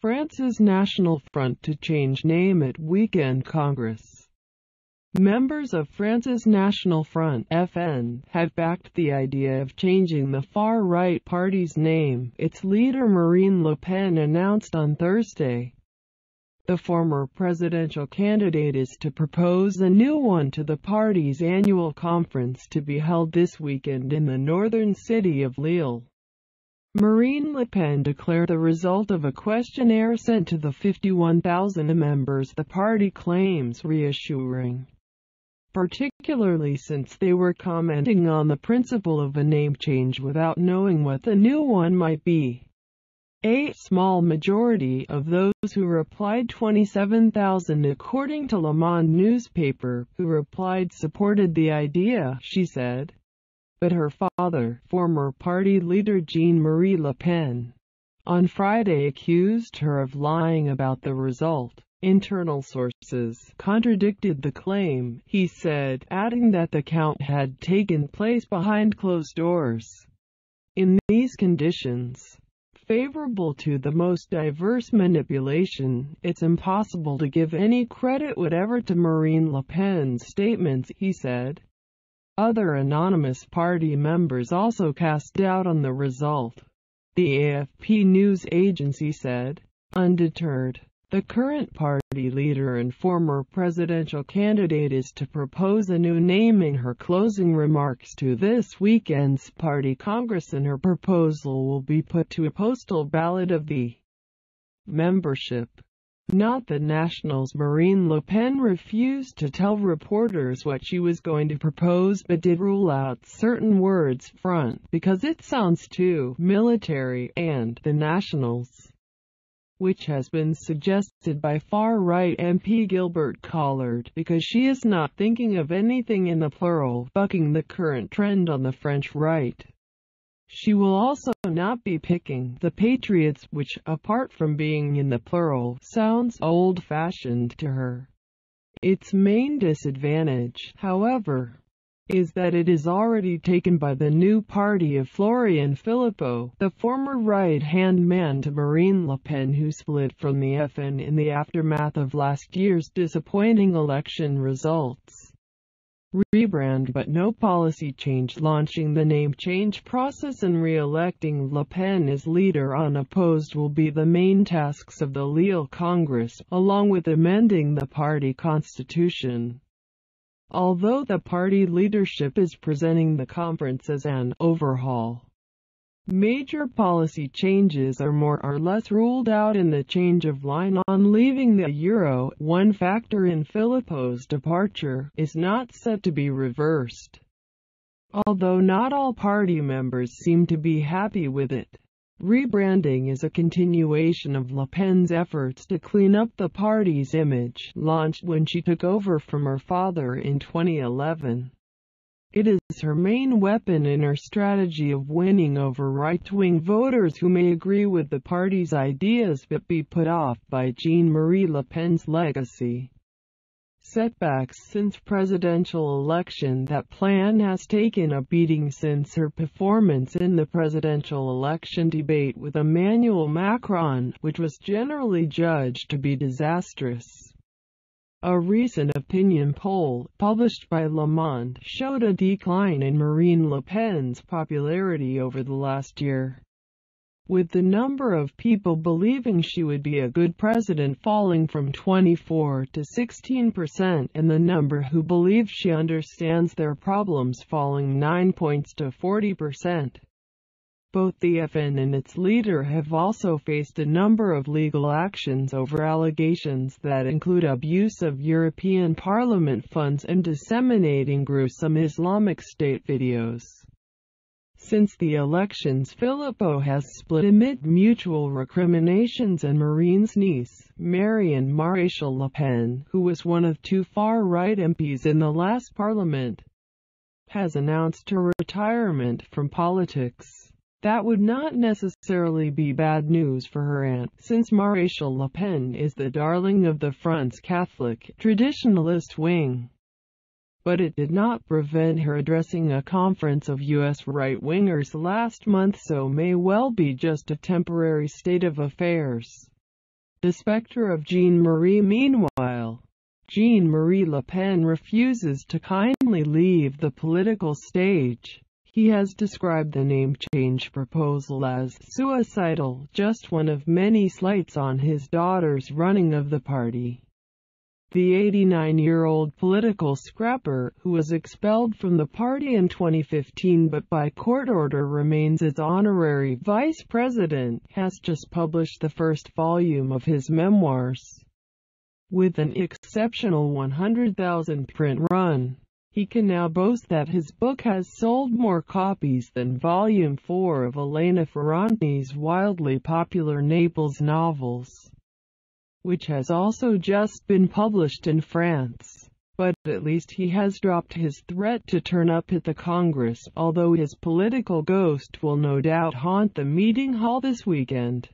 France's National Front to change name at weekend Congress. Members of France's National Front (FN) have backed the idea of changing the far-right party's name, its leader Marine Le Pen announced on Thursday. The former presidential candidate is to propose a new one to the party's annual conference to be held this weekend in the northern city of Lille. Marine Le Pen declared the result of a questionnaire sent to the 51,000 members the party claims reassuring, particularly since they were commenting on the principle of a name change without knowing what the new one might be. A small majority of those who replied, 27,000 according to Le Monde newspaper, who replied supported the idea, she said. But her father, former party leader Jean-Marie Le Pen, on Friday accused her of lying about the result. Internal sources contradicted the claim, he said, adding that the count had taken place behind closed doors. In these conditions, favorable to the most diverse manipulation, it's impossible to give any credit whatever to Marine Le Pen's statements, he said. Other anonymous party members also cast doubt on the result, the AFP news agency said. Undeterred, the current party leader and former presidential candidate is to propose a new name in her closing remarks to this weekend's party congress, and her proposal will be put to a postal ballot of the membership. Not the Nationals. Marine Le Pen refused to tell reporters what she was going to propose, but did rule out certain words, front, because it sounds too military, and the Nationals, which has been suggested by far-right MP Gilbert Collard, because she is not thinking of anything in the plural, bucking the current trend on the French right. She will also not be picking the Patriots, which, apart from being in the plural, sounds old-fashioned to her. Its main disadvantage, however, is that it is already taken by the new party of Florian Philippot, the former right-hand man to Marine Le Pen, who split from the FN in the aftermath of last year's disappointing election results. Rebrand but no policy change. Launching the name change process and re-electing Le Pen as leader unopposed will be the main tasks of the Lille Congress, along with amending the party constitution. Although the party leadership is presenting the conference as an overhaul, major policy changes are more or less ruled out in the change of line on leaving the euro. One factor in Philippot's departure is not set to be reversed, although not all party members seem to be happy with it. Rebranding is a continuation of Le Pen's efforts to clean up the party's image, launched when she took over from her father in 2011. It is her main weapon in her strategy of winning over right-wing voters who may agree with the party's ideas but be put off by Jean-Marie Le Pen's legacy. Setbacks since presidential election. That plan has taken a beating since her performance in the presidential election debate with Emmanuel Macron, which was generally judged to be disastrous. A recent opinion poll, published by Le Monde, showed a decline in Marine Le Pen's popularity over the last year, with the number of people believing she would be a good president falling from 24 to 16%, and the number who believe she understands their problems falling 9 points to 40%. Both the FN and its leader have also faced a number of legal actions over allegations that include abuse of European Parliament funds and disseminating gruesome Islamic State videos. Since the elections, Philippot has split amid mutual recriminations, and Marine's niece, Marion Maréchal Le Pen, who was one of two far-right MPs in the last parliament, has announced her retirement from politics. That would not necessarily be bad news for her aunt, since Maréchal Le Pen is the darling of the Front's Catholic, traditionalist wing. But it did not prevent her addressing a conference of U.S. right-wingers last month, so may well be just a temporary state of affairs. The spectre of Jean-Marie. Meanwhile, Jean-Marie Le Pen refuses to kindly leave the political stage. He has described the name change proposal as suicidal, just one of many slights on his daughter's running of the party. The 89-year-old political scrapper, who was expelled from the party in 2015 but by court order remains its honorary vice president, has just published the first volume of his memoirs. With an exceptional 100,000 print run, he can now boast that his book has sold more copies than Volume 4 of Elena Ferrante's wildly popular Naples novels, which has also just been published in France. But at least he has dropped his threat to turn up at the Congress, although his political ghost will no doubt haunt the meeting hall this weekend.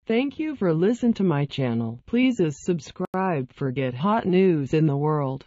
Thank you for listening to my channel. Please subscribe for get hot news in the world.